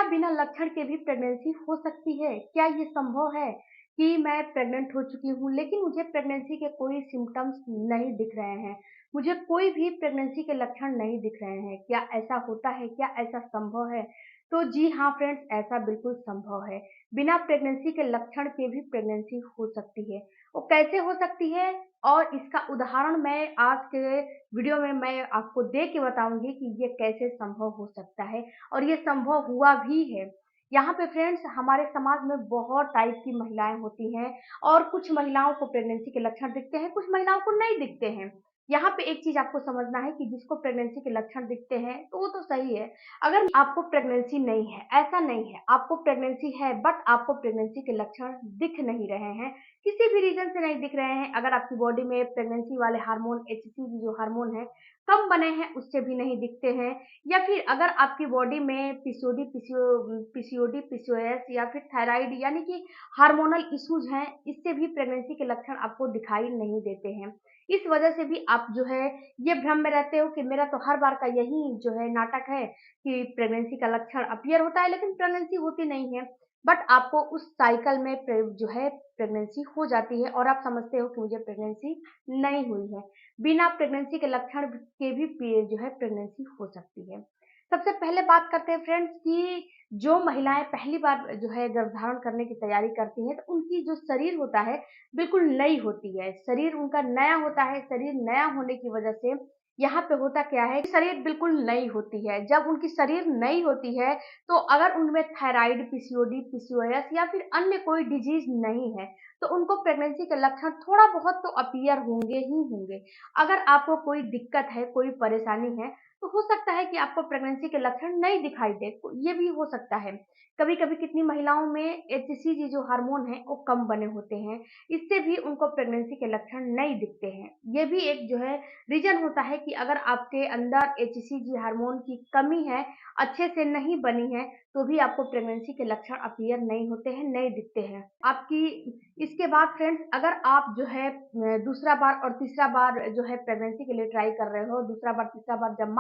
क्या बिना लक्षण के भी प्रेगनेंसी हो सकती है? क्या ये संभव है कि मैं प्रेग्नेंट हो चुकी हूँ लेकिन मुझे प्रेगनेंसी के कोई सिम्पटम्स नहीं दिख रहे हैं? मुझे कोई भी प्रेगनेंसी के लक्षण नहीं दिख रहे हैं। क्या ऐसा होता है? क्या ऐसा संभव है? तो जी हाँ फ्रेंड्स, ऐसा बिल्कुल संभव है। बिना प्रेगनेंसी के लक्षण के भी प्रेगनेंसी हो सकती है। वो कैसे हो सकती है? और इसका उदाहरण मैं आज के वीडियो में मैं आपको दे के बताऊँगी कि ये कैसे संभव हो सकता है। और ये संभव हुआ भी है। यहाँ पे फ्रेंड्स हमारे समाज में बहुत टाइप की महिलाएँ होती हैं और कुछ महिलाओं को प्रेगनेंसी के लक्षण दिखते हैं, कुछ महिलाओं को नहीं दिखते हैं। यहाँ पे एक चीज़ आपको समझना है कि जिसको प्रेगनेंसी के लक्षण दिखते हैं, तो वो तो सही है। अगर आपको प्रेगनेंसी नहीं है, ऐसा नहीं है, आपको प्रेगनेंसी है बट आपको प्रेगनेंसी के लक्षण दिख नहीं रहे हैं, किसी भी रीज़न से नहीं दिख रहे हैं, अगर आपकी बॉडी में प्रेगनेंसी वाले हार्मोन एचसीजी जो हार्मोन है, कम बने हैं, उससे भी नहीं दिखते हैं या फिर अगर आपकी बॉडी में पीसीओडी, पीसीओएस या फिर थायराइड यानी कि हार्मोनल इश्यूज हैं, इससे भी प्रेगनेंसी के लक्षण आपको दिखाई नहीं देते हैं। इस वजह से भी आप जो है ये भ्रम में रहते हो कि मेरा तो हर बार का यही जो है नाटक है कि प्रेगनेंसी का लक्षण अपीयर होता है लेकिन प्रेगनेंसी होती नहीं है। बट आपको उस साइकिल में जो है प्रेगनेंसी हो जाती है और आप समझते हो कि मुझे प्रेगनेंसी नहीं हुई है। बिना प्रेगनेंसी के लक्षण के भी जो है प्रेगनेंसी हो सकती है। सबसे पहले बात करते हैं फ्रेंड्स कि जो महिलाएँ पहली बार जो है गर्भधारण करने की तैयारी करती हैं, तो उनकी जो शरीर होता है, बिल्कुल नई होती है। शरीर उनका नया होता है, शरीर नया होने की वजह से यहाँ पे होता क्या है, शरीर बिल्कुल नई होती है। जब उनकी शरीर नई होती है, तो अगर उनमें थायराइड, पीसीओडी, पीसीओएस या फिर अन्य कोई डिजीज़ नहीं है, तो उनको प्रेगनेंसी के लक्षण थोड़ा बहुत तो अपीयर होंगे ही होंगे। अगर आपको कोई दिक्कत है, कोई परेशानी है, तो हो सकता है कि आपको प्रेगनेंसी के लक्षण नहीं दिखाई दे, ये भी हो सकता है। कभी-कभी कितनी महिलाओं में एचसीजी जो हार्मोन है, वो कम बने होते हैं, इससे भी उनको प्रेगनेंसी के लक्षण नहीं दिखते हैं। ये भी एक जो है रीज़न होता है कि अगर आपके अंदर एचसीजी हार्मोन की कमी है, अच्छे से नहीं बनी है, तो भी आपको प्रेगनेंसी के लक्षण अपीयर नहीं होते हैं, नहीं दिखते हैं। आपकी इसके बाद फ्रेंड्स अगर आप जो है दूसरा बार और तीसरा बार जो है प्रेगनेंसी के लिए ट्राई कर रहे हो, दूसरा बार, तीसरा बार जब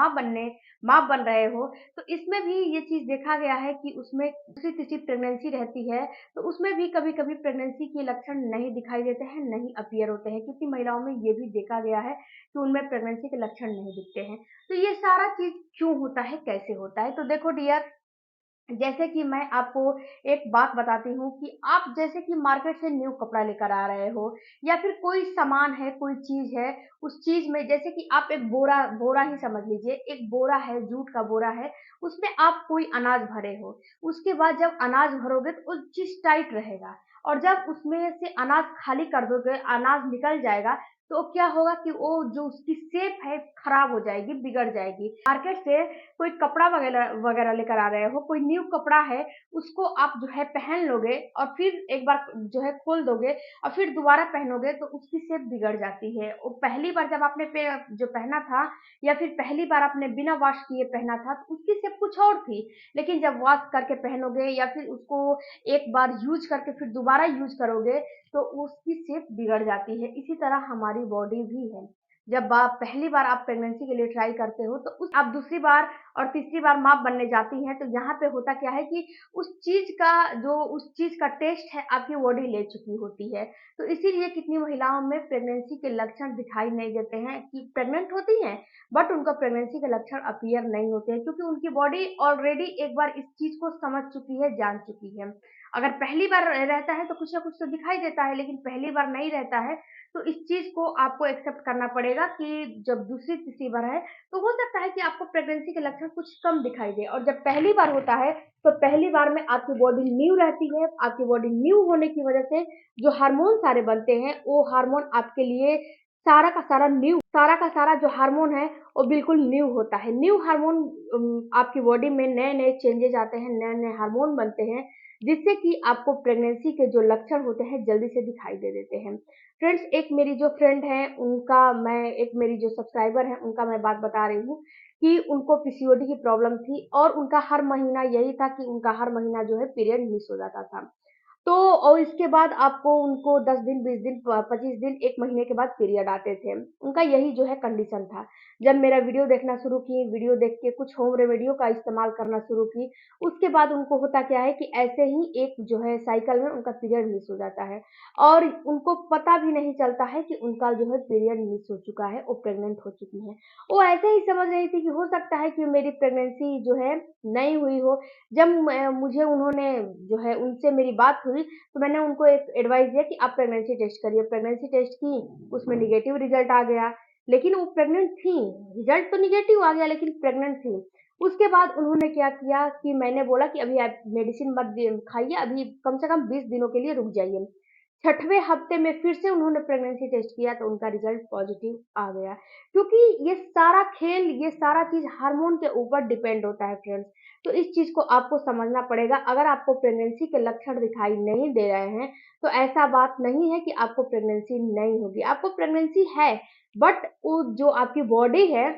माँ बन रहे हो, तो इसमें भी ये चीज़ देखा गया है कि उसमें दूसरी-तीसरी प्रेगनेंसी रहती है, तो उसमें भी कभी-कभी प्रेगनेंसी के लक्षण नहीं दिखाई देते हैं, नहीं अपीयर होते हैं। कितनी महिलाओं में ये भी देखा गया है कि उनमें प्रेगनेंसी के लक्षण नहीं दिखते हैं। तो ये सारा चीज़ क्यों होता है, कैसे होता है? तो देखो डियर, जैसे कि मैं आपको एक बात बताती हूँ कि आप जैसे कि मार्केट से न्यू कपड़ा लेकर आ रहे हो या फिर कोई सामान है, कोई चीज़ है, उस चीज़ में जैसे कि आप एक बोरा बोरा ही समझ लीजिए, एक बोरा है, जूट का बोरा है, उसमें आप कोई अनाज भरे हो। उसके बाद जब अनाज भरोगे तो वो चीज़ टाइट रहेगा और जब उसमें से अनाज खाली कर दोगे, अनाज निकल जाएगा, तो क्या होगा कि वो जो उसकी शेप है, खराब हो जाएगी, बिगड़ जाएगी। मार्केट से कोई कपड़ा वगैरह वगैरह लेकर आ रहे हो, कोई न्यू कपड़ा है, उसको आप जो है पहन लोगे और फिर एक बार जो है खोल दोगे और फिर दोबारा पहनोगे तो उसकी शेप बिगड़ जाती है। और पहली बार जब आपने जो पहना था या फिर पहली बार आपने बिना वॉश किए पहना था, तो उसकी शेप कुछ और थी। लेकिन जब वॉश करके पहनोगे या फिर उसको एक बार यूज़ करके फिर दोबारा यूज़ करोगे, तो उसकी शेप बिगड़ जाती है। इसी तरह हमारी बॉडी भी है। जब आप पहली बार आप प्रेगनेंसी के लिए ट्राई करते हो, तो आप दूसरी बार और तीसरी बार माँ बनने जाती हैं, तो यहाँ पे होता क्या है कि उस चीज़ का टेस्ट है, आपकी बॉडी ले चुकी होती है। तो इसीलिए कितनी महिलाओं में प्रेगनेंसी के लक्षण दिखाई नहीं देते हैं कि प्रेग्नेंट होती हैं, बट उनका प्रेगनेंसी के लक्षण अपीयर नहीं होते हैं क्योंकि उनकी बॉडी ऑलरेडी एक बार इस चीज़ को समझ चुकी है, जान चुकी है। अगर पहली बार रहता है, तो कुछ ना कुछ तो दिखाई देता है, लेकिन पहली बार नहीं रहता है, तो इस चीज़ को आपको एक्सेप्ट करना पड़ेगा कि जब दूसरी तीसरी बार है, तो हो सकता है कि आपको प्रेगनेंसी के लक्षण कुछ कम दिखाई दे और जब पहली बार होता है, तो पहली बार में आपकी बॉडी न्यू रहती है, आपकी बॉडी न्यू होने की वजह से जो हार्मोन सारे बनते हैं, वो हार्मोन आपके लिए सारा का सारा जो हार्मोन है, वो बिल्कुल न्यू होता है। न्यू हार्मोन आपकी बॉडी में नए-नए चेंजेज़ आते हैं, नए-नए हार्मोन बनते हैं, जिससे कि आपको प्रेगनेंसी के जो लक्षण होते हैं, जल्दी से दिखाई दे देते हैं। फ्रेंड्स, एक मेरी जो फ्रेंड है एक मेरी जो सब्सक्राइबर है उनका मैं बात बता रही हूँ कि उनको पीसीओडी की प्रॉब्लम थी और उनका हर महीना यही था कि उनका हर महीना जो है पीरियड मिस हो जाता था। तो और इसके बाद आपको उनको 10 दिन, 20 दिन, 25 दिन, 1 महीने के बाद पीरियड आते थे। उनका यही जो है कंडीशन था। जब मेरा वीडियो देखना शुरू की, वीडियो देख के कुछ होम रेमेडियो का इस्तेमाल करना शुरू की, उसके बाद उनको होता क्या है कि ऐसे ही एक जो है साइकिल में उनका पीरियड मिस हो जाता है और उनको पता भी नहीं चलता है कि उनका जो है पीरियड मिस हो चुका है, वो प्रेग्नेंट हो चुकी हैं। वो ऐसे ही समझ रही थी कि हो सकता है कि मेरी प्रेगनेंसी जो है नहीं हुई हो। जब मुझे उन्होंने जो है उनसे मेरी बात हुई तो मैंने उनको एक एडवाइस दिया कि आप प्रेगनेंसी टेस्ट करिए। प्रेगनेंसी टेस्ट की, उसमें नेगेटिव रिजल्ट आ गया, लेकिन वो प्रेग्नेंट थी। रिजल्ट तो नेगेटिव आ गया लेकिन प्रेग्नेंट थी। उसके बाद उन्होंने क्या किया कि मैंने बोला कि अभी आप मेडिसिन मत खाइए, अभी कम से कम 20 दिनों के लिए रुक जाइए। छठवें हफ्ते में फिर से उन्होंने प्रेगनेंसी टेस्ट किया तो उनका रिजल्ट पॉजिटिव आ गया। क्योंकि ये सारा खेल, ये सारा चीज हार्मोन के ऊपर डिपेंड होता है फ्रेंड्स। तो इस चीज को आपको समझना पड़ेगा। अगर आपको प्रेगनेंसी के लक्षण दिखाई नहीं दे रहे हैं तो ऐसा बात नहीं है कि आपको प्रेगनेंसी नहीं होगी, आपको प्रेगनेंसी है। बट वो जो आपकी बॉडी है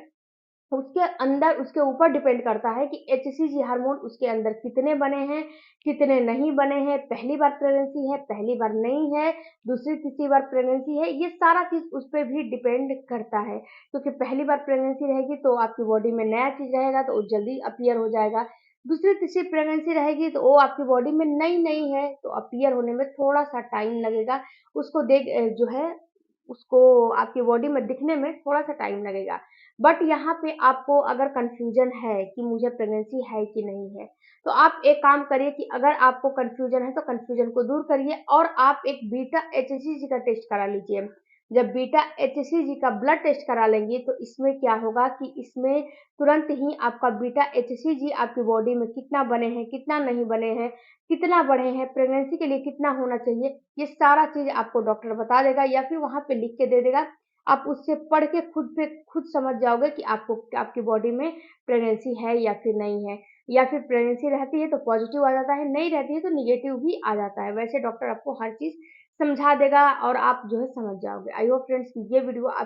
उसके अंदर, उसके ऊपर डिपेंड करता है कि एचसीजी हार्मोन उसके अंदर कितने बने हैं, कितने नहीं बने हैं, पहली बार प्रेगनेंसी है, पहली बार नहीं है, दूसरी तीसरी बार प्रेगनेंसी है, ये सारा चीज उस पर भी डिपेंड करता है। क्योंकि पहली बार प्रेगनेंसी रहेगी तो आपकी बॉडी में नया चीज रहेगा तो वो जल्दी अपीयर हो जाएगा। दूसरी तीसरी प्रेगनेंसी रहेगी तो वो आपकी बॉडी में नई नई है तो अपीयर होने में थोड़ा सा टाइम लगेगा। उसको देख जो है उसको आपकी बॉडी में दिखने में थोड़ा सा टाइम लगेगा। बट यहाँ पे आपको अगर कंफ्यूजन है कि मुझे प्रेगनेंसी है कि नहीं है, तो आप एक काम करिए कि अगर आपको कंफ्यूजन है तो कंफ्यूजन को दूर करिए और आप एक बीटा एचसीजी का टेस्ट करा लीजिए। जब बीटा एचसीजी का ब्लड टेस्ट करा लेंगे तो इसमें क्या होगा कि इसमें तुरंत ही आपका बीटा एचसीजी आपकी बॉडी में कितना बने हैं, कितना नहीं बने हैं, कितना बढ़े हैं, प्रेगनेंसी के लिए कितना होना चाहिए, ये सारा चीज आपको डॉक्टर बता देगा या फिर वहां पे लिख के दे देगा। आप उससे पढ़ के खुद पे खुद समझ जाओगे कि आपको आपकी बॉडी में प्रेगनेंसी है या फिर नहीं है। या फिर प्रेगनेंसी रहती है तो पॉजिटिव आ जाता है, नहीं रहती है तो निगेटिव भी आ जाता है। वैसे डॉक्टर आपको हर चीज समझा देगा और आप जो है समझ जाओगे। आई होप फ्रेंड्स ये वीडियो आप